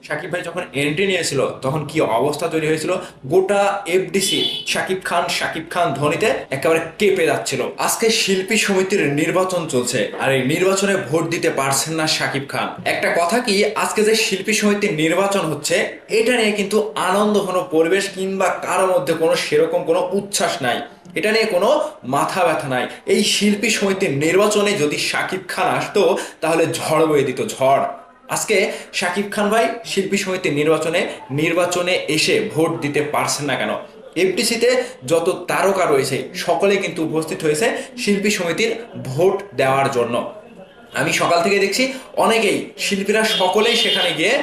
শাকিব ভাই যখন এন্ট্রি নিয়েছিল তখন কি অবস্থা তৈরি হয়েছিল, গোটা এফডিসি শাকিব খান ধ্বনিতে একেবারে কেঁপে যাচ্ছিল। আজকে শিল্পী সমিতির নির্বাচন চলছে আর এই নির্বাচনে ভোট দিতে পারছেন না শাকিব খান। একটা কথা কি, আজকে যে শিল্পী সমিতির নির্বাচন হচ্ছে এটা নিয়ে কিন্তু আনন্দ কোনো পরিবেশ কিংবা কারোর মধ্যে কোনো সেরকম কোনো উচ্ছ্বাস নাই, এটা নিয়ে কোনো মাথা ব্যথা নাই। এই শিল্পী সমিতির নির্বাচনে যদি শাকিব খান আসতো তাহলে ঝড় বয়ে দিত, ঝড়। আজকে শাকিব খান ভাই শিল্পী সমিতির নির্বাচনে এসে ভোট দিতে পারছেন না কেন? এফডিসিতে যত তারকা রয়েছে সকলে কিন্তু উপস্থিত হয়েছে শিল্পী সমিতির ভোট দেওয়ার জন্য। আমি সকাল থেকে দেখছি অনেকেই শিল্পীরা সকলেই সেখানে গিয়ে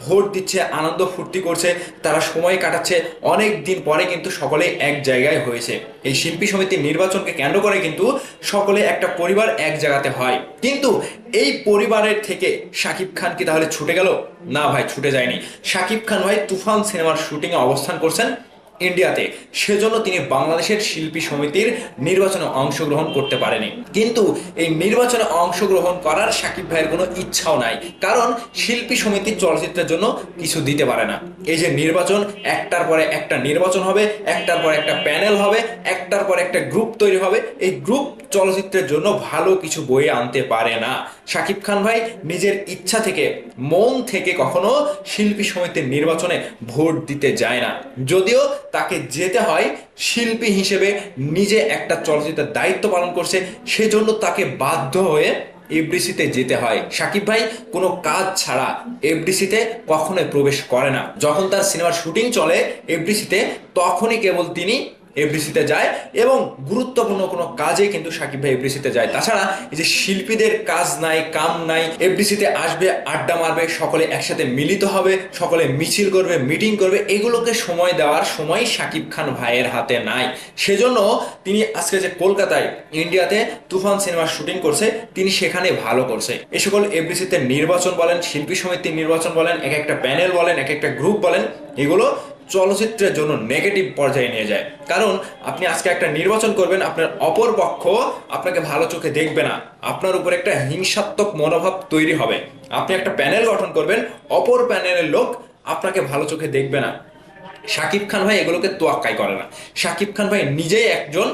ভোট দিচ্ছে, আনন্দ ফুর্তি করছে, তারা সময় কাটাচ্ছে। অনেক দিন পরে কিন্তু সকলেই এক জায়গায় হয়েছে। এই শিল্পী সমিতির নির্বাচনকে কেন্দ্র করে কিন্তু সকলে একটা পরিবার এক জায়গাতে হয়। কিন্তু এই পরিবারের থেকে শাকিব খান কি তাহলে ছুটে গেল? না ভাই, ছুটে যায়নি। শাকিব খান ভাই তুফান সিনেমার শুটিংয়ে অবস্থান করছেন ইন্ডিয়াতে, সেজন্য তিনি বাংলাদেশের শিল্পী সমিতির নির্বাচনে অংশগ্রহণ করতে পারেনি। কিন্তু এই নির্বাচনে অংশগ্রহণ করার শাকিব ভাইয়ের কোনো ইচ্ছাও নাই, কারণ শিল্পী সমিতি চলচ্চিত্রের জন্য কিছু দিতে পারে না। এই যে নির্বাচন, একটার পরে একটা নির্বাচন হবে, একটার পর একটা প্যানেল হবে, একটার পর একটা গ্রুপ তৈরি হবে, এই গ্রুপ চলচ্চিত্রের জন্য ভালো কিছু বয়ে আনতে পারে না। শাকিব খান ভাই নিজের ইচ্ছা থেকে, মন থেকে কখনো শিল্পী সমিতির নির্বাচনে ভোট দিতে যায় না। যদিও তাকে যেতে হয় শিল্পী হিসেবে, নিজে একটা চলচ্চিত্রের দায়িত্ব পালন করছে, সেজন্য তাকে বাধ্য হয়ে এফডিসিতে যেতে হয়। শাকিব ভাই কোনো কাজ ছাড়া এফডিসিতে কখনোই প্রবেশ করে না। যখন তার সিনেমার শুটিং চলে এফডিসিতে, তখনই কেবল তিনি এফডিসিতে যায় এবং গুরুত্বপূর্ণ কোনো কাজে কিন্তু শাকিব ভাই এফডিসিতে যায়। তাছাড়া এই যে শিল্পীদের কাজ নাই, কাম নাই, এফডিসিতে আসবে, আড্ডা মারবে, সকলে একসাথে মিলিত হবে, সকলে মিছিল করবে, মিটিং করবে, এগুলোকে সময় দেওয়ার সময় শাকিব খান ভাইয়ের হাতে নাই। সেজন্য তিনি আজকে যে কলকাতায় ইন্ডিয়াতে তুফান সিনেমার শুটিং করছে, তিনি সেখানে ভালো করছে। এই সকল এফডিসিতে নির্বাচন বলেন, শিল্পী সমিতির নির্বাচন বলেন, এক একটা প্যানেল বলেন, এক একটা গ্রুপ বলেন, এগুলো চলচ্চিত্রের জন্য নেগেটিভ পর্যায়ে নিয়ে যায়। কারণ আপনি আজকে একটা নির্বাচন করবেন, আপনার অপর পক্ষ আপনাকে ভালো চোখে দেখবে না, আপনার উপর একটা হিংসাত্মক মনোভাব তৈরি হবে। আপনি একটা প্যানেল গঠন করবেন, অপর প্যানেলের লোক আপনাকে ভালো চোখে দেখবে না। শাকিব খান ভাই এগুলোকে তোয়াক্কাই করে না। শাকিব খান ভাই নিজেই একজন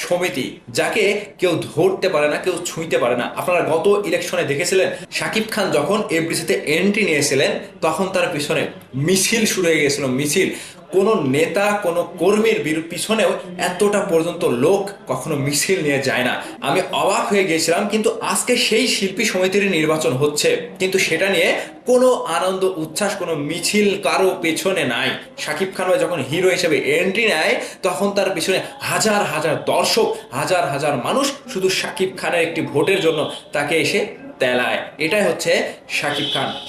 সমিতি, যাকে কেউ ধরতে পারে না, কেউ ছুঁইতে পারে না। আপনারা গত ইলেকশনে দেখেছিলেন শাকিব খান যখন এফডিসিতে এন্ট্রি নিয়েছিলেন, তখন তার পিছনে মিছিল শুরু হয়ে গিয়েছিল, মিছিল। কোনো নেতা, কোনো কর্মীর পিছনেও এতটা পর্যন্ত লোক কখনো মিছিল নিয়ে যায় না। আমি অবাক হয়ে গিয়েছিলাম। কিন্তু আজকে সেই শিল্পী সমিতির নির্বাচন হচ্ছে, কিন্তু সেটা নিয়ে কোনো আনন্দ উচ্ছ্বাস, কোনো মিছিল কারো পেছনে নাই। শাকিব খান যখন হিরো হিসেবে এন্ট্রি নেয়, তখন তার পিছনে হাজার হাজার দর্শক, হাজার হাজার মানুষ শুধু শাকিব খানের একটি ভোটের জন্য তাকে এসে তেলায়। এটাই হচ্ছে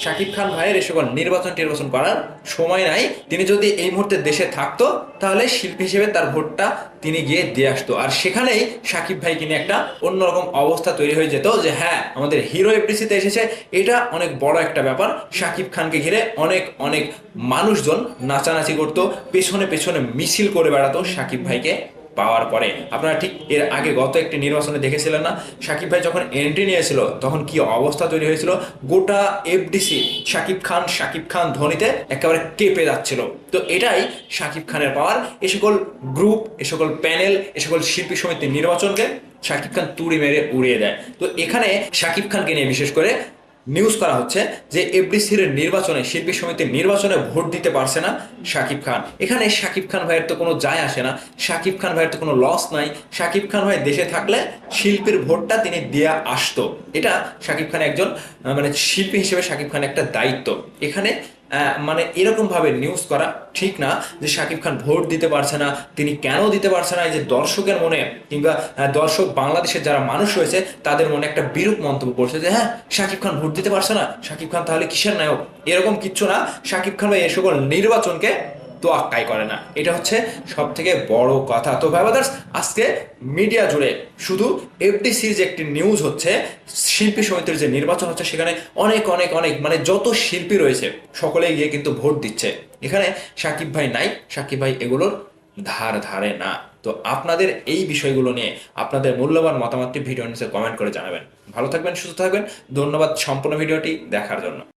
শাকিব খান ভাইয়ের এ সকল নির্বাচন করার সময় নাই। তিনি যদি এই মুহূর্তে দেশে থাকতো তাহলে শিল্পী হিসেবে তার ভোটটা তিনি গিয়ে দিয়ে আসতো, আর সেখানেই শাকিব ভাই কিনে একটা অন্যরকম অবস্থা তৈরি হয়ে যেত যে হ্যাঁ, আমাদের হিরো এফডিসিতে এসেছে, এটা অনেক বড় একটা ব্যাপার। শাকিব খানকে ঘিরে অনেক অনেক মানুষজন নাচানাচি করতো, পেছনে পেছনে মিছিল করে বেড়াতো শাকিব ভাইকে পাওয়ার পরে। আপনারা ঠিক এর আগে গত একটি নির্বাচনে দেখেছিলেন না, শাকিব ভাই যখন এন্ট্রি নিয়েছিল তখন কি অবস্থা তৈরি হয়েছিল, গোটা এফডিসি শাকিব খান ধ্বনিতে একেবারে কেঁপে যাচ্ছিল। তো এটাই শাকিব খানের পাওয়ার। এ সকল গ্রুপ, এ সকল প্যানেল, এ সকল শিল্পী সমিতির নির্বাচনকে শাকিব খান তুড়ি মেরে উড়িয়ে দেয়। তো এখানে শাকিব খানকে নিয়ে বিশেষ করে নিউজ করা হচ্ছে যে এফডিসির নির্বাচনে, শিল্পী সমিতির নির্বাচনে ভোট দিতে পারছে না শাকিব খান। এখানে শাকিব খান ভাইয়ের তো কোনো যায় আসে না, শাকিব খান ভাইয়ের তো কোনো লস নাই। শাকিব খান ভাই দেশে থাকলে শিল্পীর ভোটটা তিনি দিয়ে আসতো। এটা শাকিব খান একজন মানে শিল্পী হিসেবে শাকিব খান একটা দায়িত্ব। এখানে মানে এরকম ভাবে নিউজ করা ঠিক না যে শাকিব খান ভোট দিতে পারছে না। তিনি কেন দিতে পারছে না, এই যে দর্শকের মনে কিংবা দর্শক বাংলাদেশের যারা মানুষ রয়েছে তাদের মনে একটা বিরূপ মন্তব্য করছে যে হ্যাঁ, শাকিব খান ভোট দিতে পারছে না, শাকিব খান তাহলে কিসের নায়ক। এরকম কিচ্ছু না। শাকিব খান ভাই এ সকল নির্বাচনকে তোয়াক্কাই করে না, এটা হচ্ছে সব থেকে বড় কথা। তো ভাই ব্রাদার্স, আজকে মিডিয়া জুড়ে শুধু এফডিসির যে একটি নিউজ হচ্ছে, শিল্পী সমিতির যে নির্বাচন হচ্ছে, সেখানে অনেক অনেক অনেক মানে যত শিল্পী রয়েছে সকলে গিয়ে কিন্তু ভোট দিচ্ছে। এখানে শাকিব ভাই নাই, শাকিব ভাই এগুলোর ধারে না। তো আপনাদের এই বিষয়গুলো নিয়ে আপনাদের মূল্যবান মতামতটি ভিডিও নিচে কমেন্ট করে জানাবেন। ভালো থাকবেন, সুস্থ থাকবেন। ধন্যবাদ সম্পূর্ণ ভিডিওটি দেখার জন্য।